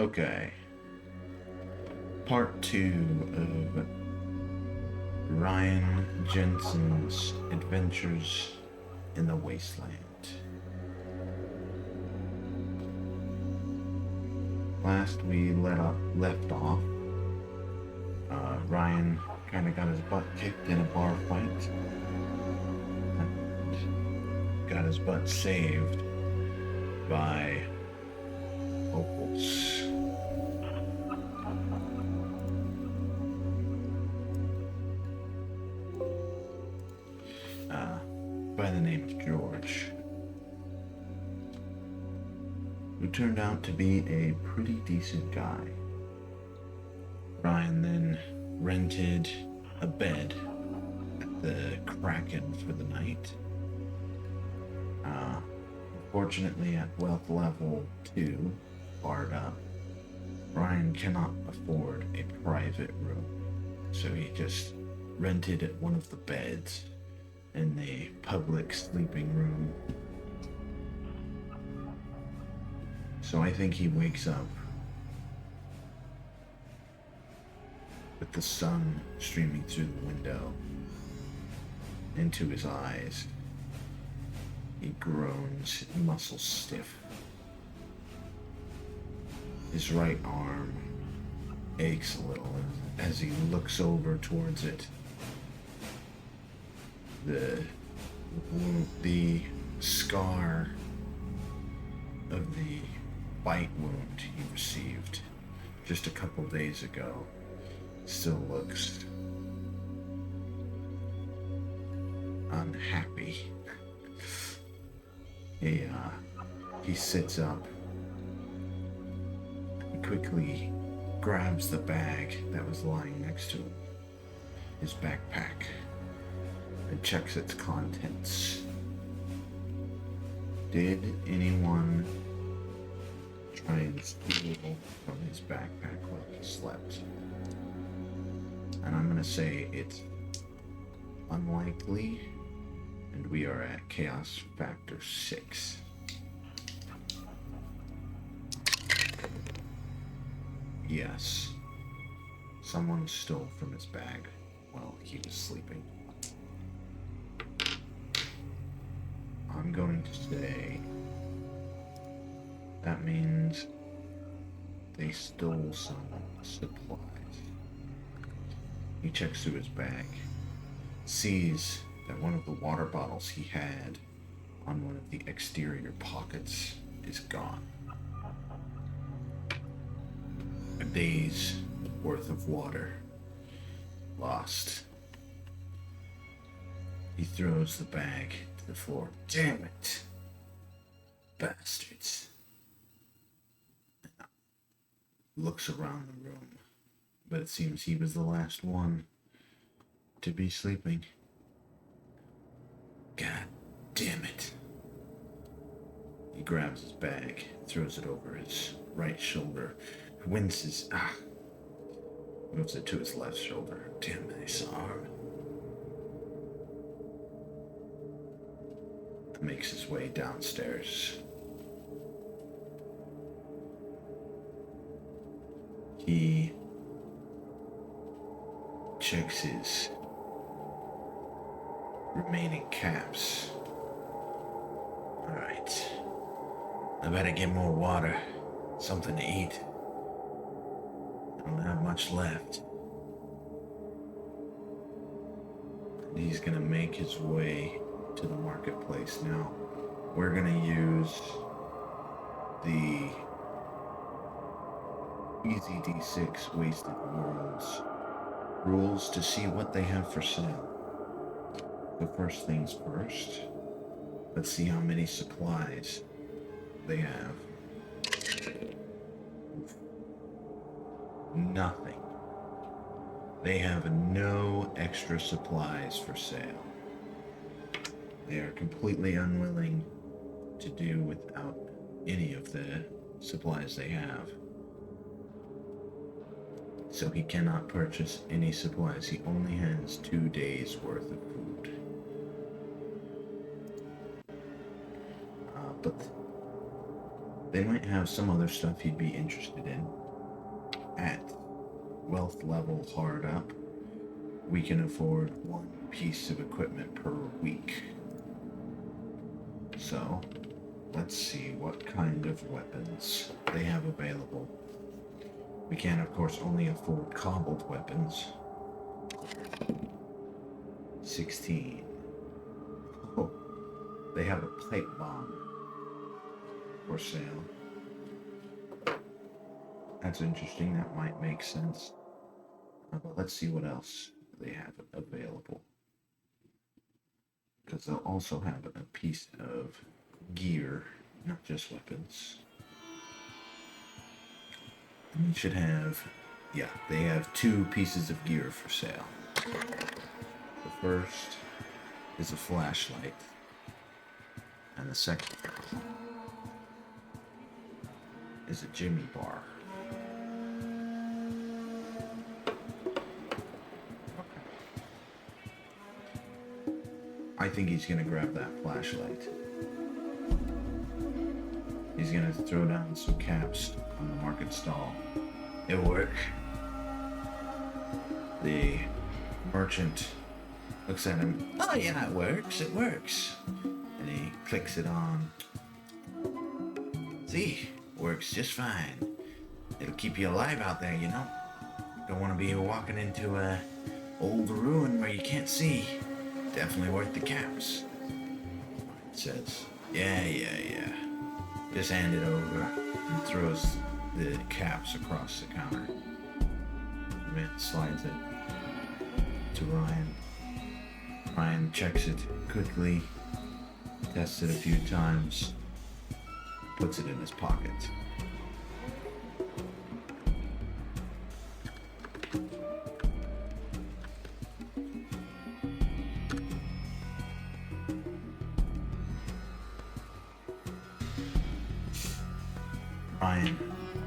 Okay. Part 2 of Ryan Jensen's Adventures in the Wasteland. Last we left off, Ryan kind of got his butt kicked in a bar fight and got his butt saved by locals. By the name of George, who turned out to be a pretty decent guy. Ryan then rented a bed at the Kraken for the night. Unfortunately, at wealth level 2, barred up, Ryan cannot afford a private room, so he just rented one of the beds in the public sleeping room. So I think he wakes up with the sun streaming through the window into his eyes. He groans, muscles stiff. His right arm aches a little as he looks over towards it. The scar of the bite wound he received just a couple days ago still looks unhappy. He sits up and quickly grabs the bag that was lying next to him, his backpack, and checks its contents. Did anyone try and steal from his backpack while he slept? And I'm gonna say it's unlikely, and we are at Chaos Factor 6. Yes, someone stole from his bag while he was sleeping. I'm going to say that means they stole some supplies. He checks through his bag, sees that one of the water bottles he had on one of the exterior pockets is gone. A day's worth of water lost. He throws the bag to the floor. Damn it! Bastards. Looks around the room, but it seems he was the last one to be sleeping. God damn it. He grabs his bag, throws it over his right shoulder, winces, moves it to his left shoulder. Damn this arm. Makes his way downstairs. He checks his remaining caps. Alright. I better get more water. Something to eat. I don't have much left. And he's gonna make his way to the marketplace now. We're gonna use the EZD6 Wasted Worlds rules to see what they have for sale. So first things first, let's see how many supplies they have. Nothing. They have no extra supplies for sale. They are completely unwilling to do without any of the supplies they have. So he cannot purchase any supplies. He only has 2 days worth of food. But They might have some other stuff you'd be interested in. At wealth level hard up, we can afford one piece of equipment per week. So, let's see what kind of weapons they have available. We can, of course, only afford cobbled weapons. 16. Oh, they have a pipe bomb for sale. That's interesting. That might make sense. But let's see what else they have available. Because they'll also have a piece of gear, not just weapons. And you should have, yeah, they have 2 pieces of gear for sale. The first is a flashlight, and the second is a Jimmy bar. I think he's gonna grab that flashlight. He's gonna throw down some caps on the market stall. It'll work. The merchant looks at him. Oh yeah, it works. And he clicks it on. See, works just fine. It'll keep you alive out there, you know. Don't want to be walking into a old ruin where you can't see. Definitely worth the caps. It says, yeah. Just hand it over and throws the caps across the counter. The man slides it to Ryan. Ryan checks it quickly, tests it a few times, puts it in his pocket. Ryan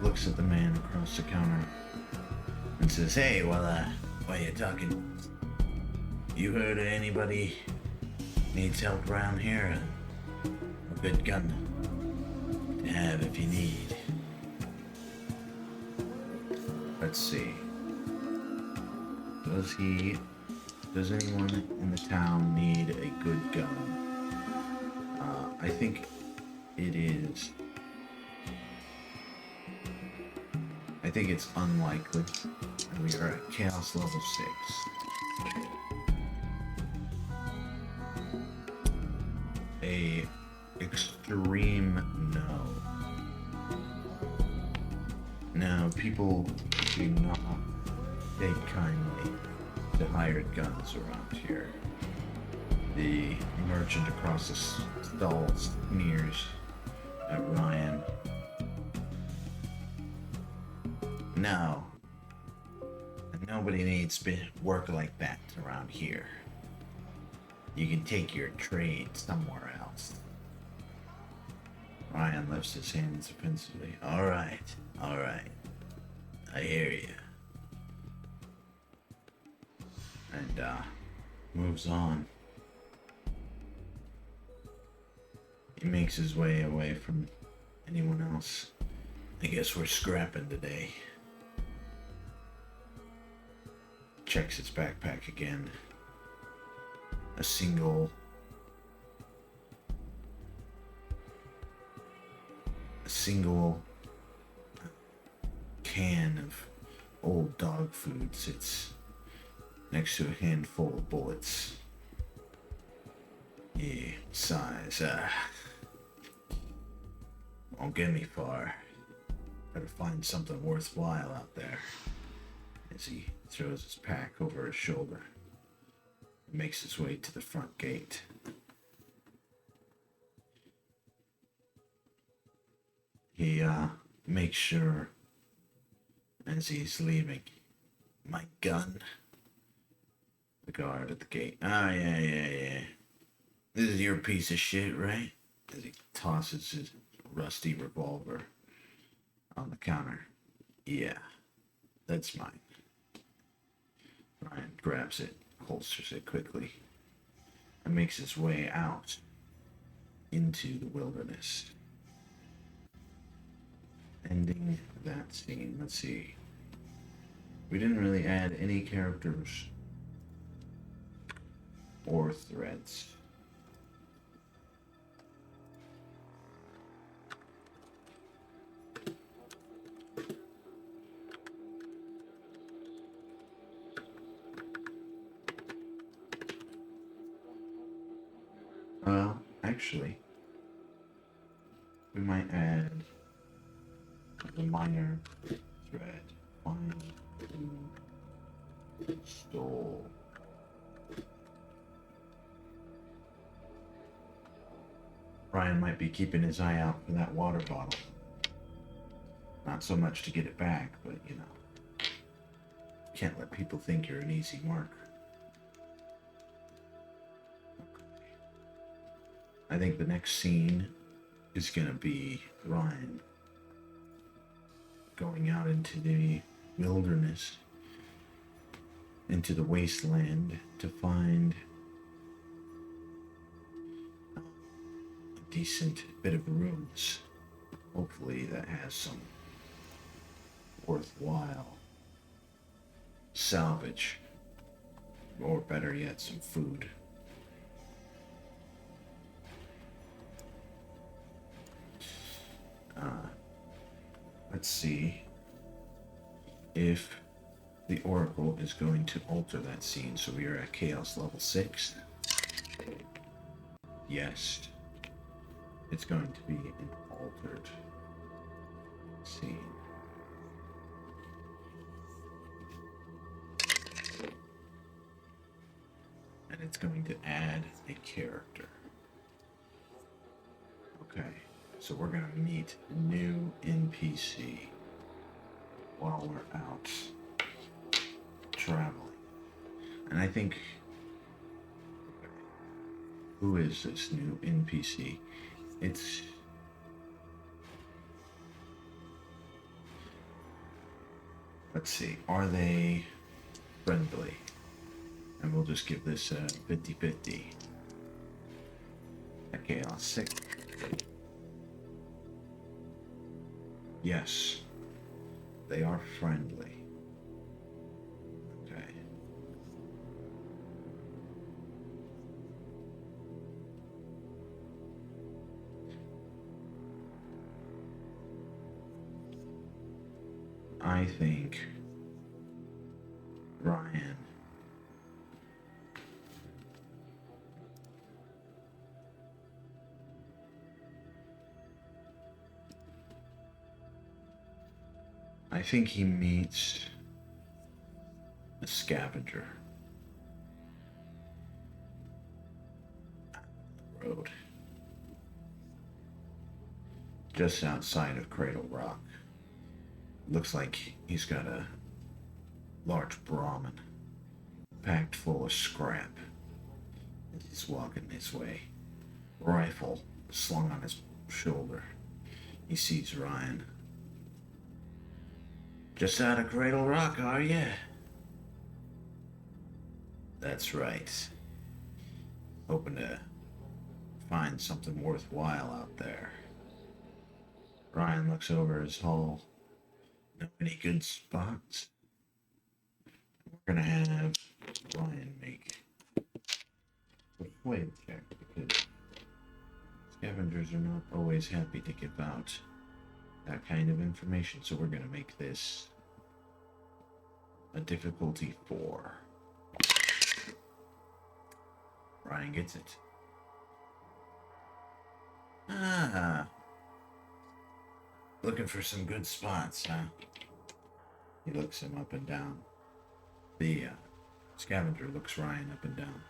looks at the man across the counter and says, hey, while you're talking, you heard of anybody needs help around here? A good gun to have if you need. Let's see. Does anyone in the town need a good gun? I think it is. I think it's unlikely. And we are at Chaos level 6. A extreme no. Now, people do not take kindly to hired guns around here. The merchant across the stall sneers at Ryan. No. Nobody needs work like that around here. You can take your trade somewhere else. Ryan lifts his hands defensively. All right. I hear you. And, moves on. He makes his way away from anyone else. I guess we're scrapping today. Checks its backpack again. A single can of old dog food sits next to a handful of bullets. He sighs. Won't get me far. Better find something worthwhile out there. As he throws his pack over his shoulder and makes his way to the front gate. He makes sure as he's leaving, my gun. The guard at the gate. Yeah. This is your piece of shit, right? As he tosses his rusty revolver on the counter. Yeah, that's mine. Ryan grabs it, holsters it quickly, and makes his way out into the wilderness. ending that scene. Let's see. We didn't really add any characters or threads. Actually, we might add a minor thread. Find who stole. Ryan might be keeping his eye out for that water bottle. Not so much to get it back, but you know, can't let people think you're an easy mark. I think the next scene is gonna be Ryan going out into the wilderness, into the wasteland, to find a decent bit of ruins. Hopefully that has some worthwhile salvage, or better yet, some food. Let's see if the Oracle is going to alter that scene. So we are at Chaos level 6. Yes. It's going to be an altered scene. And it's going to add a character. Okay. So we're going to meet a new NPC while we're out traveling. And I think, who is this new NPC? Let's see, are they friendly? And we'll just give this a 50-50. Okay, I'll 6. Yes, they are friendly. Okay. I think Ryan he meets a scavenger on the road just outside of Cradle Rock. Looks like he's got a large Brahmin packed full of scrap. He's walking this way, rifle slung on his shoulder. He sees Ryan. Just out of Cradle Rock, are you? That's right. Hoping to find something worthwhile out there. Ryan looks over his hull. Know any good spots? We're gonna have Ryan make a persuade check, because scavengers are not always happy to give out that kind of information, so we're gonna make this a difficulty 4. Ryan gets it. Looking for some good spots, huh? He looks him up and down. The scavenger looks Ryan up and down.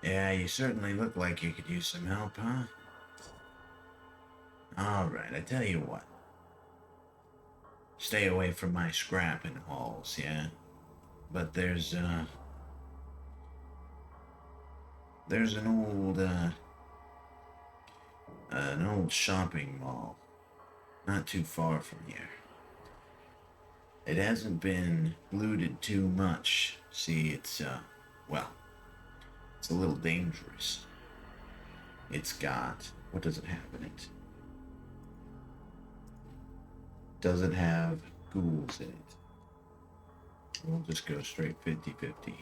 Yeah, you certainly look like you could use some help, huh? Alright, I tell you what. Stay away from my scrap and hauls, yeah? But there's an old shopping mall not too far from here. It hasn't been looted too much. See, it's a little dangerous. It's got, what does it have in it? Does it have ghouls in it? We'll just go straight 50-50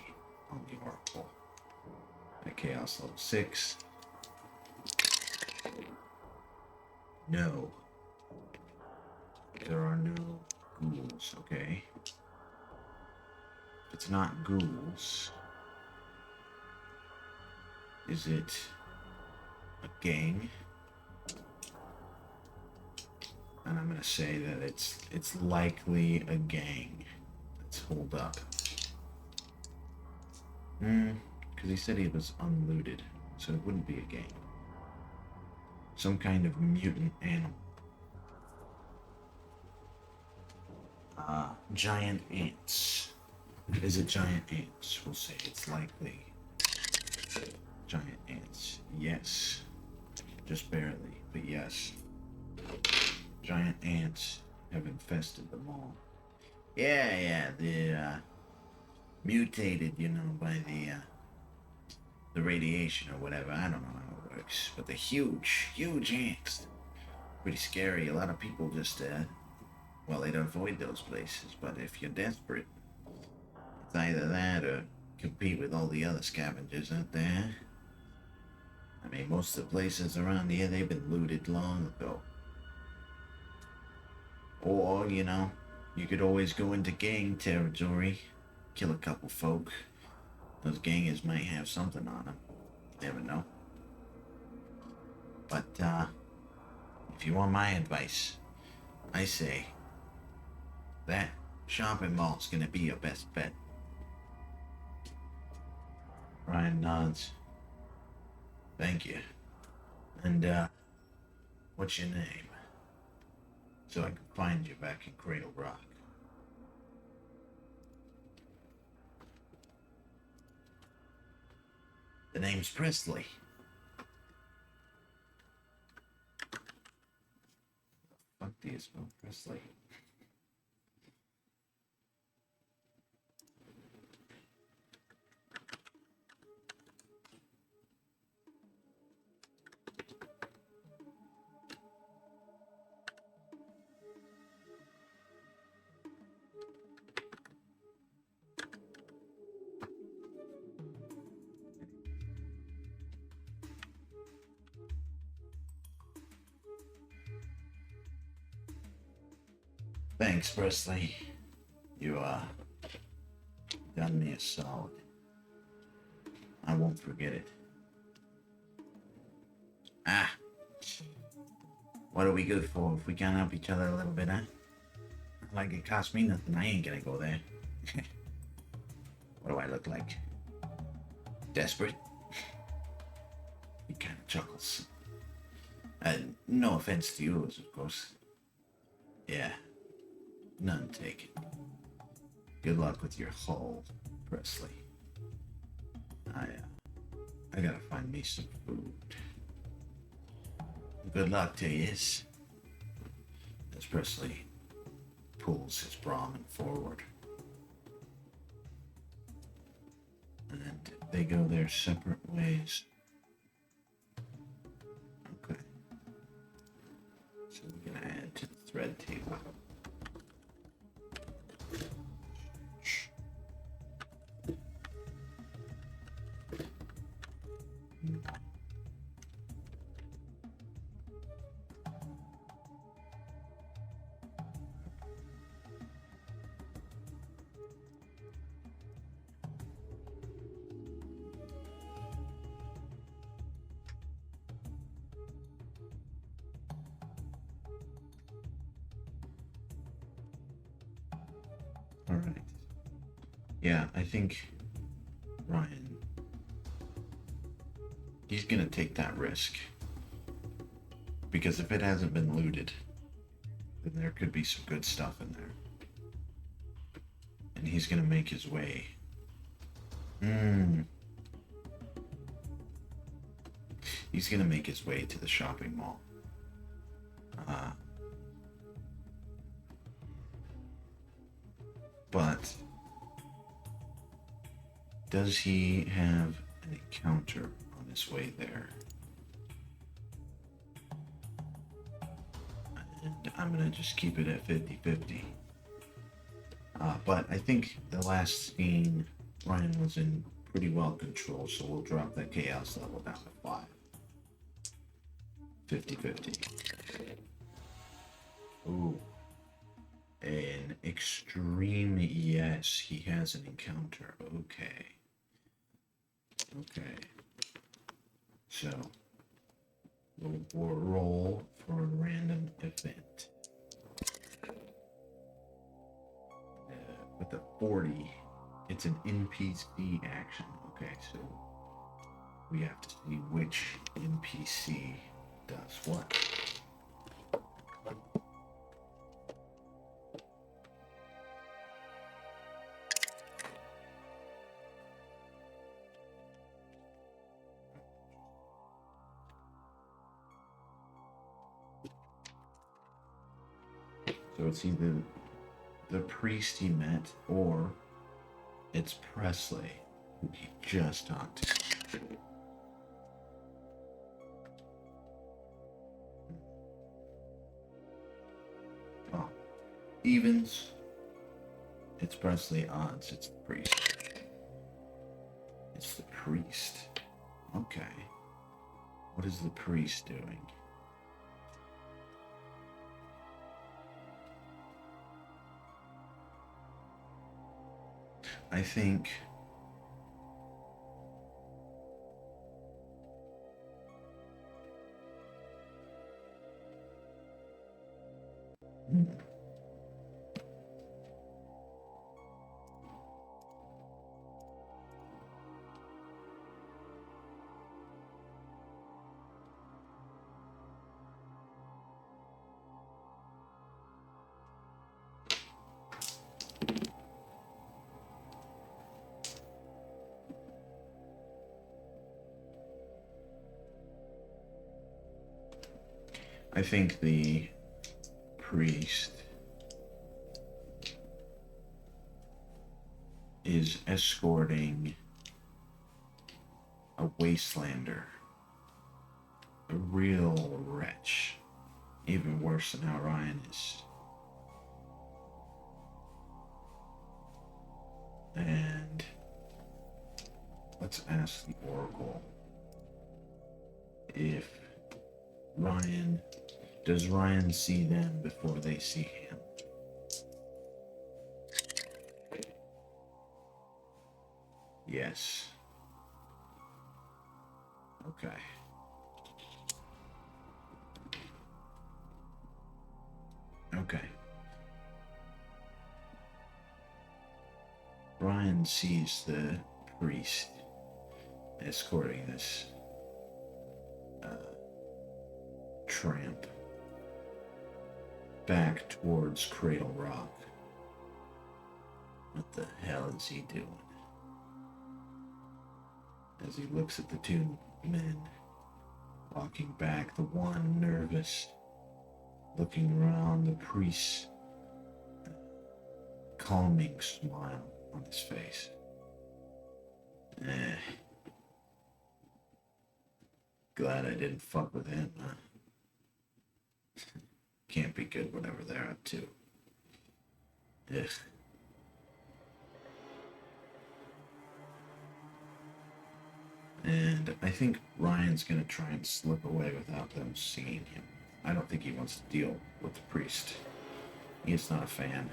on the Oracle. At Chaos level 6. No. There are no ghouls, okay? If it's not ghouls, is it a gang? And I'm gonna say that it's likely a gang. Let's hold up. Because he said he was unlooted, so it wouldn't be a gang. Some kind of mutant animal. Giant ants. Is it giant ants? We'll say it's likely giant ants. Yes. Just barely, but yes. Giant ants have infested them all. Yeah, they're mutated, by the radiation or whatever. I don't know how it works, but they're huge ants. Pretty scary. A lot of people just, they'd avoid those places. But if you're desperate, it's either that or compete with all the other scavengers out there. I mean, most of the places around here, they've been looted long ago. Or, you could always go into gang territory, kill a couple folk. Those gangers might have something on them. You never know. But, if you want my advice, I say that shopping mall's gonna be your best bet. Ryan nods. Thank you. And, what's your name? So I can find you back in Cradle Rock. The name's Presley. Fuck do you spell Presley? Thanks, Presley. You, done me a solid. I won't forget it. What are we good for if we can't help each other a little bit, huh? Like it cost me nothing, I ain't gonna go there. What do I look like? Desperate? He kind of chuckles. No offense to yours, of course. Yeah. None taken. Good luck with your haul, Presley. I gotta find me some food. Good luck to you. As Presley pulls his Brahmin forward. And they go their separate ways. Okay. So we're gonna add to the thread table. Alright. Yeah, I think Ryan, he's gonna take that risk. Because if it hasn't been looted, then there could be some good stuff in there. And he's gonna make his way. He's gonna make his way to the shopping mall. But does he have an encounter on his way there? And I'm gonna just keep it at 50-50. But I think the last scene, Ryan was in pretty well control, so we'll drop that chaos level down to 5. 50-50. Ooh. An extreme yes, he has an encounter. Okay. Okay. So, we'll roll for a random event. With a 40, it's an NPC action. Okay, so we have to see which NPC does what. So it's either the priest he met, or it's Presley, who he just talked to. Oh, evens. It's Presley. Odds. It's the priest. It's the priest. Okay. What is the priest doing? I think the priest is escorting a wastelander, a real wretch, even worse than how Ryan is. And let's ask the Oracle if does Ryan see them before they see him? Yes. Okay. Okay. Ryan sees the priest escorting this tramp back towards Cradle Rock. What the hell is he doing? As he looks at the two men walking back, the one nervous, looking around, the priest's calming smile on his face. Glad I didn't fuck with him, huh? Can't be good whatever they're up to. Ugh. And I think Ryan's gonna try and slip away without them seeing him. I don't think he wants to deal with the priest. He is not a fan.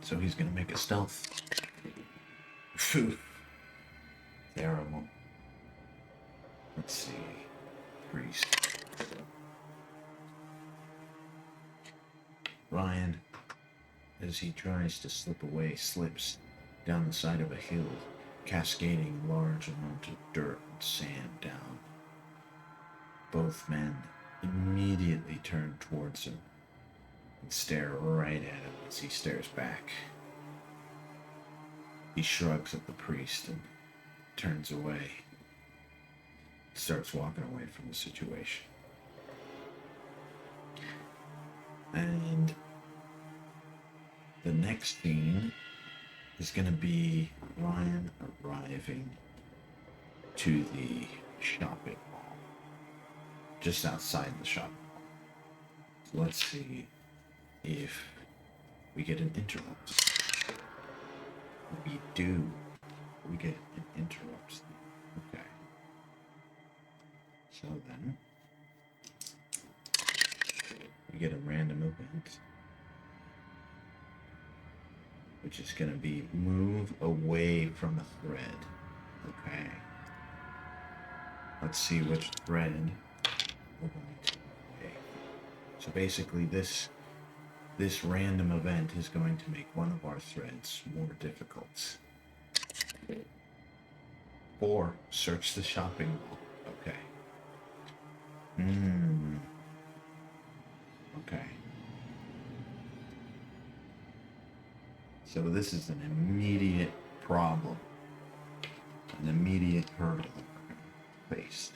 So he's gonna make a stealth. Phew. Terrible. Let's see. Priest. Ryan, as he tries to slip away, slips down the side of a hill, cascading large amounts of dirt and sand down. Both men immediately turn towards him and stare right at him as he stares back. He shrugs at the priest and turns away. Starts walking away from the situation. And the next scene is going to be Ryan arriving to the shopping mall. Just outside the shopping mall. Let's see if we get an interrupt. We do. We get an interrupt. Okay. So then, we get a random event, which is going to be move away from a thread. Okay. Let's see which thread we're going to move away. So basically, this random event is going to make one of our threads more difficult. 4. Search the shopping mall. Okay. Okay. So this is an immediate problem. An immediate hurdle that we're faced.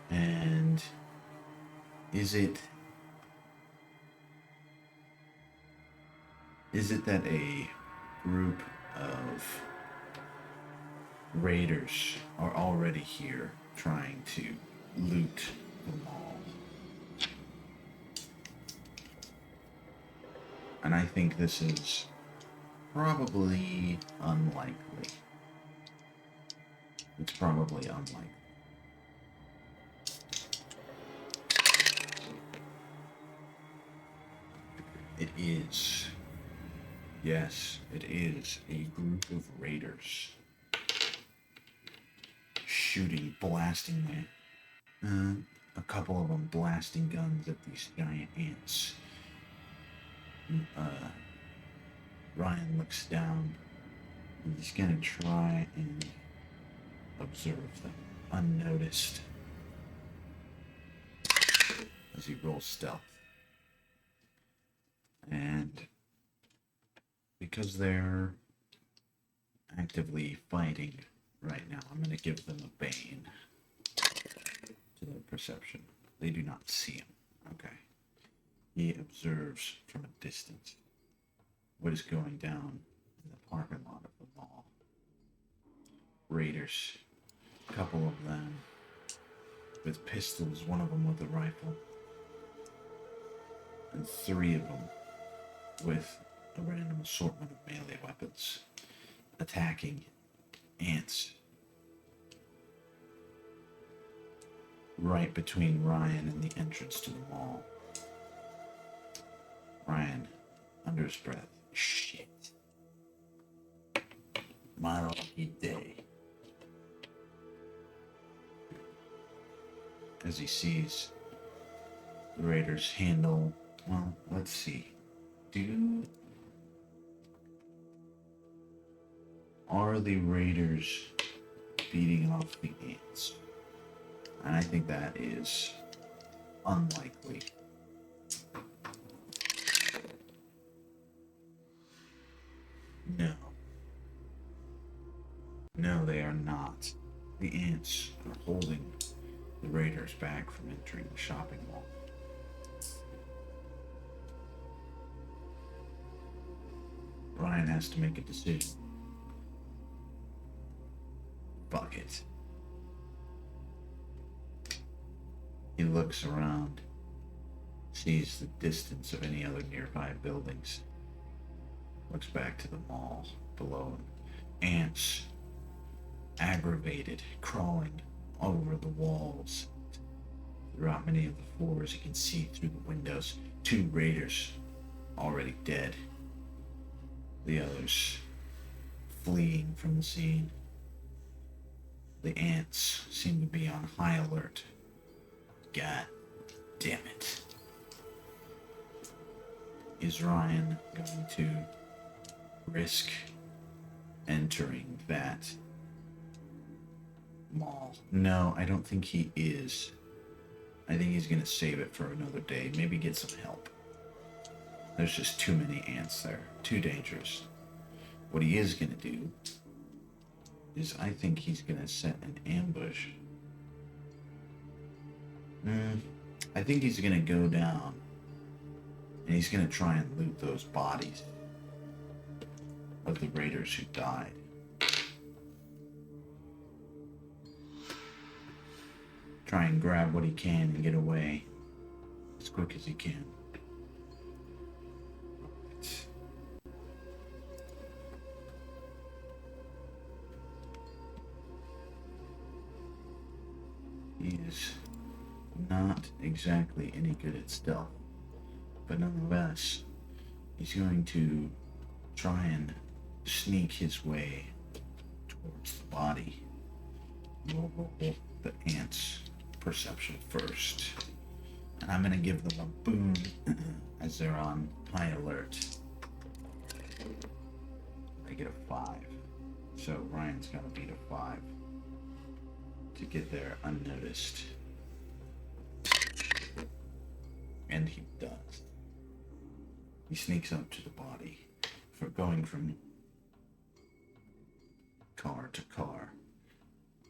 And is it that a group of raiders are already here trying to loot the mall? And I think this is probably unlikely. It's probably unlikely. It is. Yes, it is a group of raiders shooting, blasting a couple of them blasting guns at these giant ants. Ryan looks down. He's gonna try and observe them unnoticed as he rolls stealth. And because they're actively fighting right now, I'm going to give them a bane to their perception. They do not see him. Okay. He observes from a distance what is going down in the parking lot of the mall. Raiders, a couple of them with pistols, one of them with a rifle, and 3 of them with a random assortment of melee weapons, attacking ants right between Ryan and the entrance to the mall. Ryan, under his breath, shit. My lucky day. As he sees the raiders handle, well, let's see. Are the raiders beating off the ants? And I think that is unlikely. No. No, they are not. The ants are holding the raiders back from entering the shopping mall. Ryan has to make a decision. Fuck it. He looks around, sees the distance of any other nearby buildings, looks back to the mall below him. Ants, aggravated, crawling over the walls. Throughout many of the floors, you can see through the windows 2 raiders already dead. The others fleeing from the scene. The ants seem to be on high alert. God damn it. Is Ryan going to risk entering that mall? No, I don't think he is. I think he's going to save it for another day. Maybe get some help. There's just too many ants there. Too dangerous. What he is going to do is I think he's going to set an ambush. I think he's going to go down and he's going to try and loot those bodies of the raiders who died. try and grab what he can and get away as quick as he can. He is not exactly any good at stealth, but nonetheless, he's going to try and sneak his way towards the body. We'll roll the ants' perception first, and I'm going to give them a boon as they're on high alert. They get a 5, so Ryan's got to beat a 5 to get there unnoticed. And he does. He sneaks up to the body, for going from car to car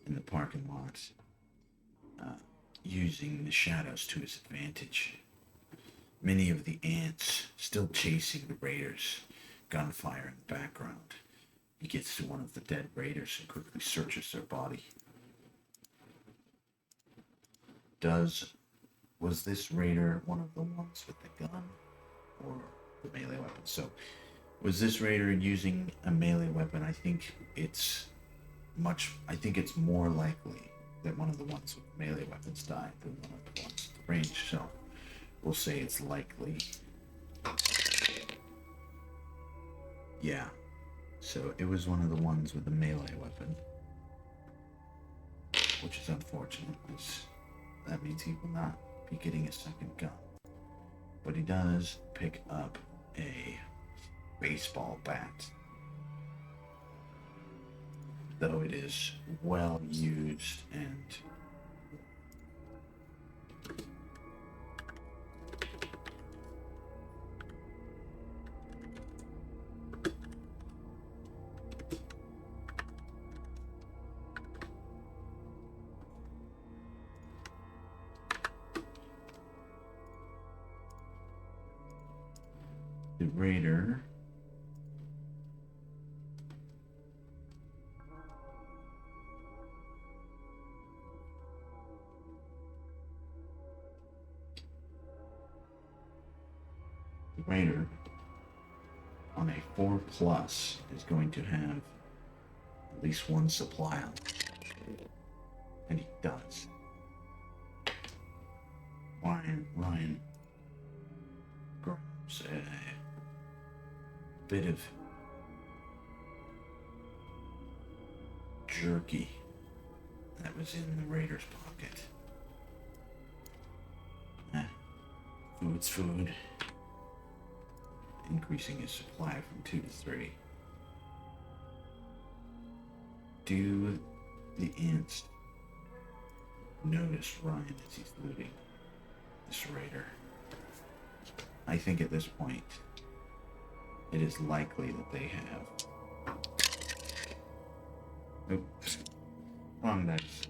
in the parking lot, using the shadows to his advantage. Many of the ants still chasing the raiders, gunfire in the background. He gets to one of the dead raiders and quickly searches their body. Was this raider one of the ones with the gun or the melee weapon? So, was this raider using a melee weapon? I think it's more likely that one of the ones with melee weapons died than one of the ones with the range. So, we'll say it's likely. Yeah. So it was one of the ones with the melee weapon, which is unfortunate. That means he will not be getting a second gun. But he does pick up a baseball bat. Though it is well used and the raider on a 4+ is going to have at least one supply on it. And he does. Ryan grabs a bit of jerky that was in the raider's pocket. Food's food. Increasing his supply from 2 to 3. Do the ants notice Ryan as he's looting this raider? I think at this point, it is likely that they have. Oops. Wrong dice.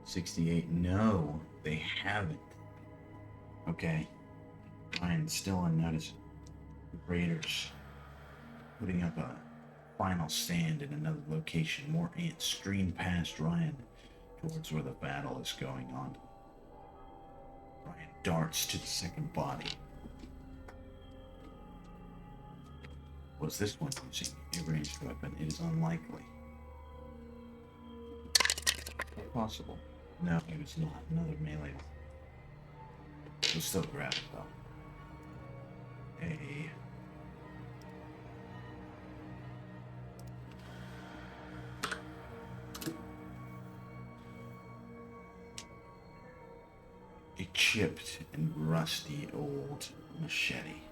$68. No, they haven't. Okay. Ryan's still unnoticed. Raiders putting up a final stand in another location. More ants stream past Ryan towards where the battle is going on. Ryan darts to the second body. Was this one using a ranged weapon? It is unlikely. Possible. No, it was not. Another melee. We'll still grab it though. A chipped and rusty old machete.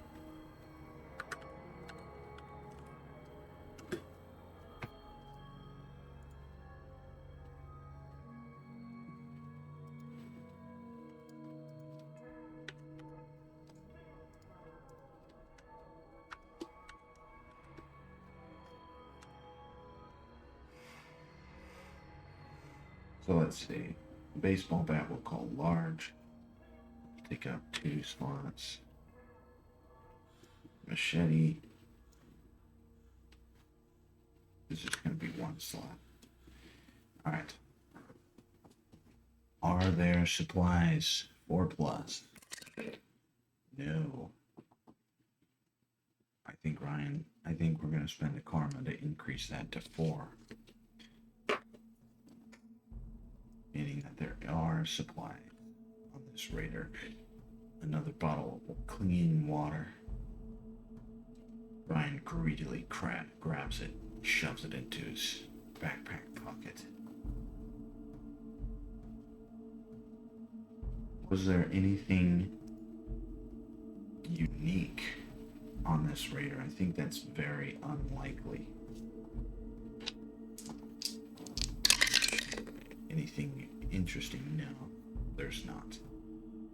So let's see. Baseball bat we'll call large. Take up 2 slots. Machete. This is going to be one slot. Alright. Are there supplies? 4+. No. I think we're going to spend the karma to increase that to 4. Meaning that there are supplies on this raider. Another bottle of clean water. Ryan greedily grabs it, shoves it into his backpack pocket. Was there anything unique on this raider? I think that's very unlikely. Anything interesting? No, there's not.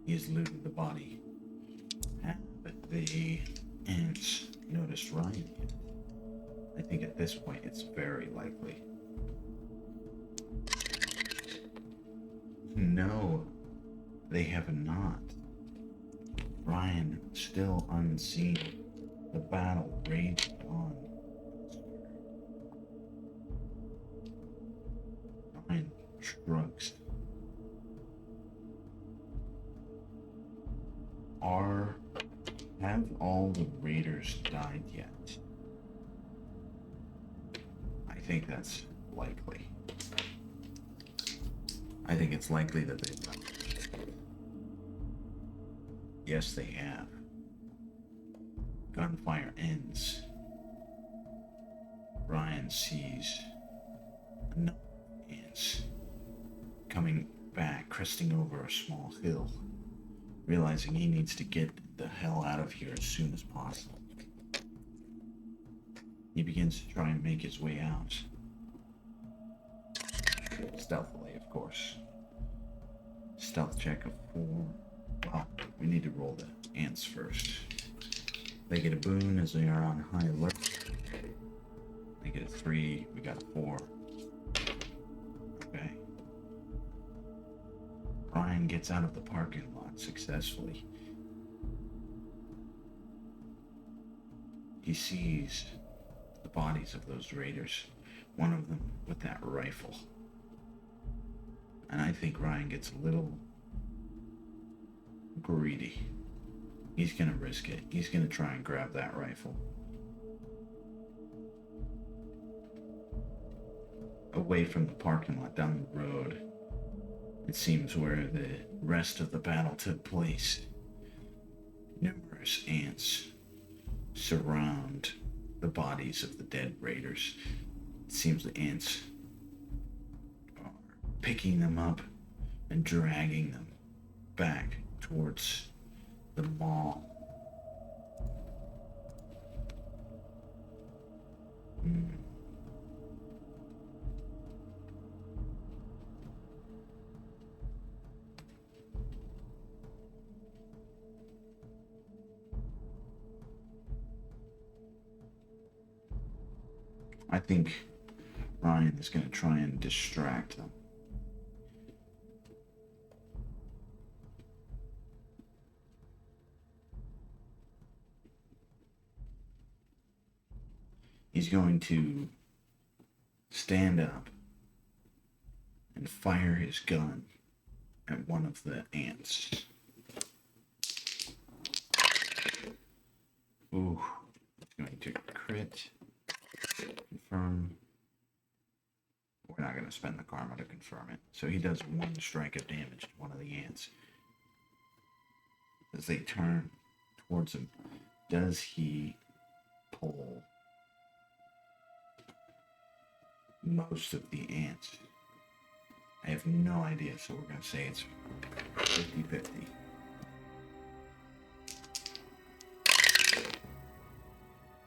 He has looted the body. Have the ants noticed Ryan yet? I think at this point it's very likely. No, they have not. Ryan still unseen. The battle raging on. Ryan shrugs. Have all the raiders died yet? I think that's likely. I think it's likely that they've done. Yes, they have. Gunfire ends. Ryan sees enough ants coming back, cresting over a small hill, realizing he needs to get the hell out of here as soon as possible. He begins to try and make his way out. Stealthily, of course. Stealth check of 4. Well, we need to roll the ants first. They get a boon as they are on high alert. They get a 3, we got a 4. Okay. Ryan gets out of the parking lot successfully. He sees the bodies of those raiders, one of them with that rifle. And I think Ryan gets a little greedy. He's gonna risk it. He's gonna try and grab that rifle. Away from the parking lot, down the road, it seems where the rest of the battle took place. Numerous ants surround the bodies of the dead raiders. It seems the ants are picking them up and dragging them back towards the mall. I think Ryan is going to try and distract them. He's going to stand up and fire his gun at one of the ants. Ooh, it's going to crit. Confirm. We're not going to spend the karma to confirm it. So he does 1 strike of damage to one of the ants. As they turn towards him, does he pull most of the ants? I have no idea, so we're going to say it's 50-50.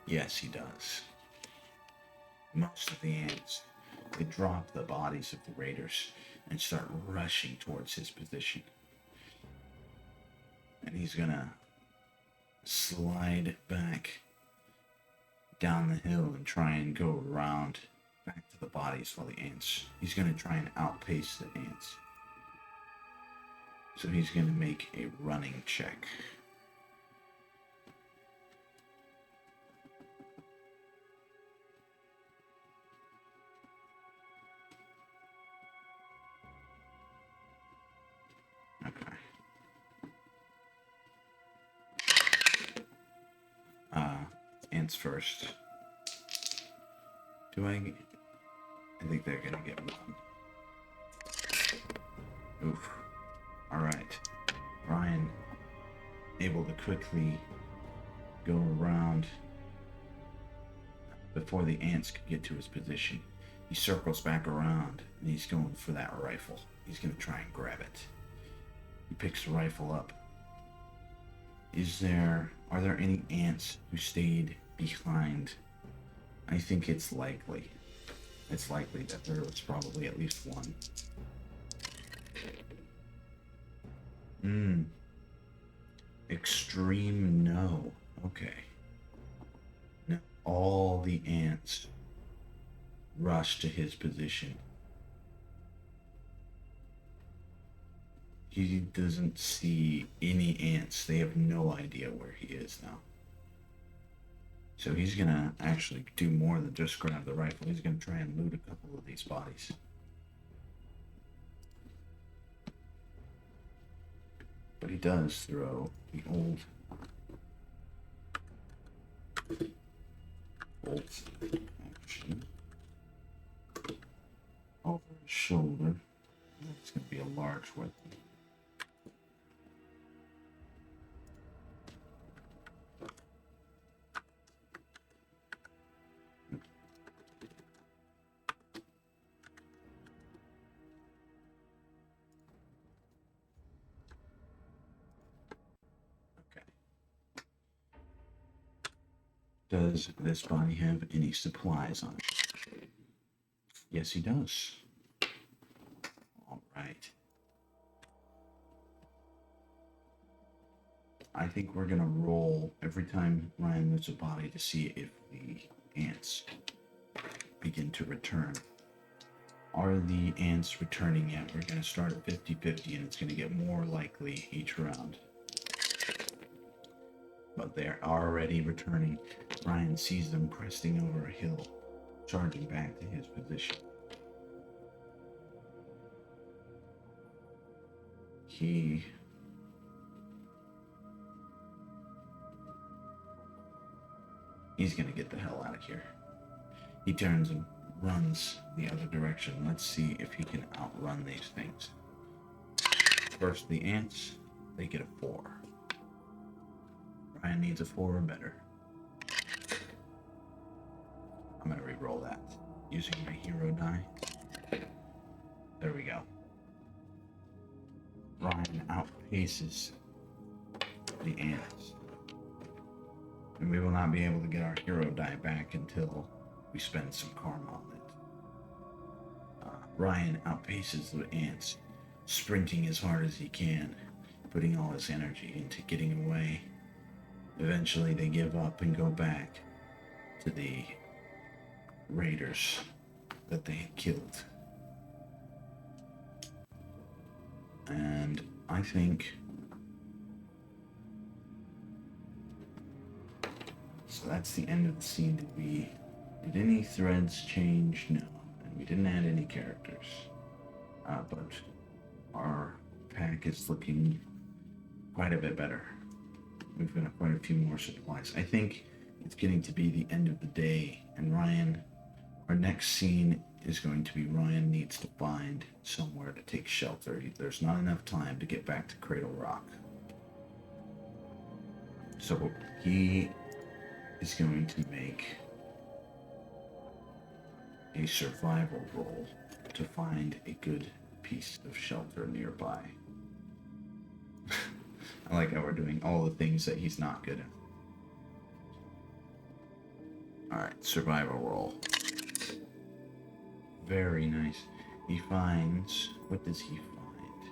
Yes, he does. Most of the ants, they drop the bodies of the raiders and start rushing towards his position. And he's gonna slide back down the hill and try and go around back to the bodies while the ants. He's gonna try and outpace the ants. So he's gonna make a running check. ants first. I think they're gonna get one. Oof. Alright. Ryan, able to quickly go around before the ants could get to his position. He circles back around and he's going for that rifle. He's gonna try and grab it. He picks the rifle up. Are there any ants who stayed behind? I think it's likely. It's likely that there was probably at least one. Extreme no. Okay. Now all the ants rush to his position. He doesn't see any ants. They have no idea where he is now. So he's gonna actually do more than just grab the rifle. He's gonna try and loot a couple of these bodies. But he does throw the old bolt action over his shoulder. It's gonna be a large weapon. Does this body have any supplies on it? Yes, he does. All right. I think we're gonna roll every time Ryan moves a body to see if the ants begin to return. Are the ants returning yet? We're gonna start at 50-50 and it's gonna get more likely each round. But they're already returning. Ryan sees them cresting over a hill, charging back to his position. He's gonna get the hell out of here. He turns and runs the other direction. Let's see if he can outrun these things. First, the ants, they get a 4. Ryan needs a 4 or better. I'm gonna re-roll that using my hero die. There we go. Ryan outpaces the ants. And we will not be able to get our hero die back until we spend some karma on it. Ryan outpaces the ants, sprinting as hard as he can, putting all his energy into getting away. Eventually they give up and go back to the raiders that they had killed. And I think so. That's the end of the scene. Did any threads change? No. And we didn't add any characters. But our pack is looking quite a bit better. We've got quite a few more supplies. I think it's getting to be the end of the day, and Ryan, our next scene is going to be Ryan needs to find somewhere to take shelter. There's not enough time to get back to Cradle Rock. So he is going to make a survival roll to find a good piece of shelter nearby. I like how we're doing all the things that he's not good at. Alright, survival roll. Very nice. He finds... What does he find?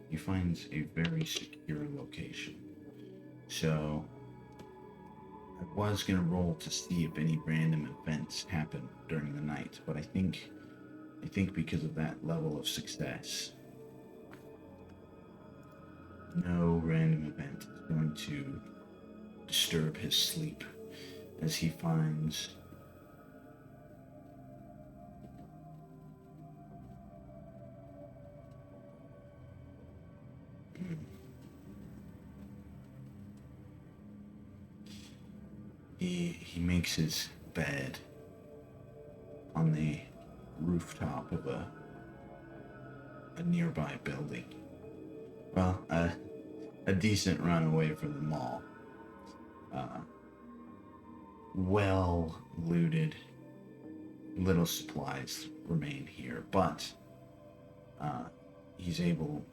He finds a very secure location. So, I was going to roll to see if any random events happen during the night, but I think because of that level of success, no random event is going to disturb his sleep as he finds he makes his bed on the rooftop of a nearby building. Well, a decent run away from the mall. Well looted. Little supplies remain here, but he's able,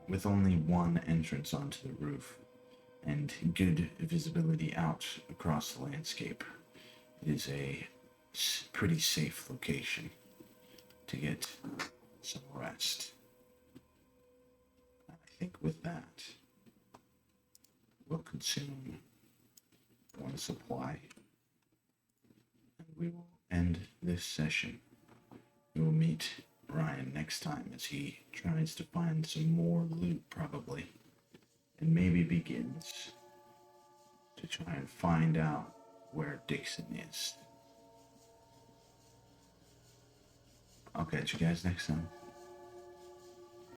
with only one entrance onto the roof and good visibility out across the landscape, it is a pretty safe location to get some rest. I think with that, we'll consume one supply, and we will end this session. We will meet Ryan next time as he tries to find some more loot, probably, and maybe begins to try and find out where Dixon is. I'll catch you guys next time.